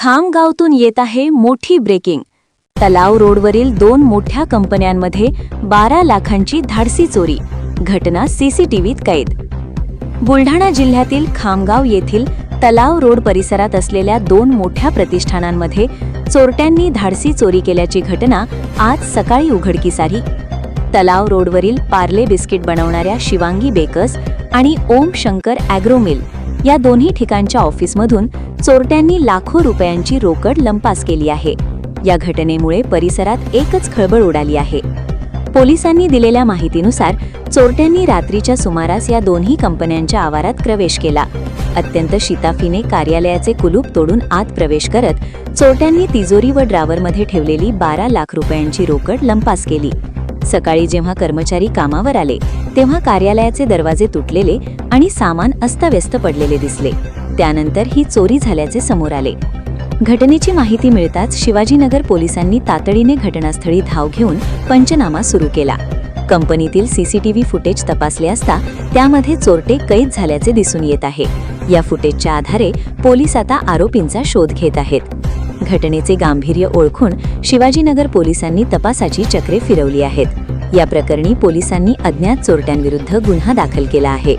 खामगावतून येत आहे मोठी ब्रेकिंग. तलाव रोडवरील 2 मोठ्या कंपन्यांमध्ये 12 लाखांची धाडसी चोरी. घटना सीसीटीव्हीत कैद. बुलढाणा जिल्ह्यातील खामगाव येथील तलाव रोड परिसरात असलेल्या 2 मोठ्या प्रतिष्ठानांमध्ये चोरट्यांनी धाडसी चोरी केल्याची घटना आज सकाळी उघडकीस आली. तलाव रोडवरील पार्ले बिस्किट बनवणाऱ्या शिवांगी बेकर्स आणि ओम शंकर ॲग्रो मिल या दोन्ही ठिकाणच्या ऑफिसमधून चोरट्यांनी लाखो रुपयांची रोकड लंपास केली आहे. या घटनेमुळे परिसरात एकच खळबळ उडाली आहे. पोलिसांनी दिलेल्या माहितीनुसार चोरट्यांनी रात्रीच्या सुमारास या दोन्ही कंपन्यांच्या आवारात प्रवेश केला. अत्यंत शिताफीने कार्यालयाचे कुलूप तोडून आत प्रवेश करत चोरट्यांनी तिजोरी व ड्रावरमध्ये ठेवलेली 12 लाख रुपयांची रोकड लंपास केली. सकाळी जेव्हा कर्मचारी कामावर आले तेव्हा कार्यालयाचे दरवाजे तुटलेले आणि सामान अस्ताव्यस्त पडलेले दिसले. त्यानंतर ही चोरी झाल्याचे समोर आले. घटनेची माहिती मिळताच शिवाजीनगर पोलिसांनी तातडीने घटनास्थळी धाव घेऊन पंचनामा सुरू केला. कंपनीतील सीसीटीव्ही फुटेज तपासले असता त्यामध्ये चोरटे कैद झाल्याचे दिसून येत आहे. या फुटेजच्या आधारे पोलीस आता आरोपींचा शोध घेत आहेत. घटनेचे गांभीर्य ओळखून शिवाजीनगर पोलिसांनी तपासाची चक्रे फिरवली आहेत. या प्रकरणी पोलिसांनी अज्ञात चोरट्यांविरुद्ध गुन्हा दाखल केला आहे.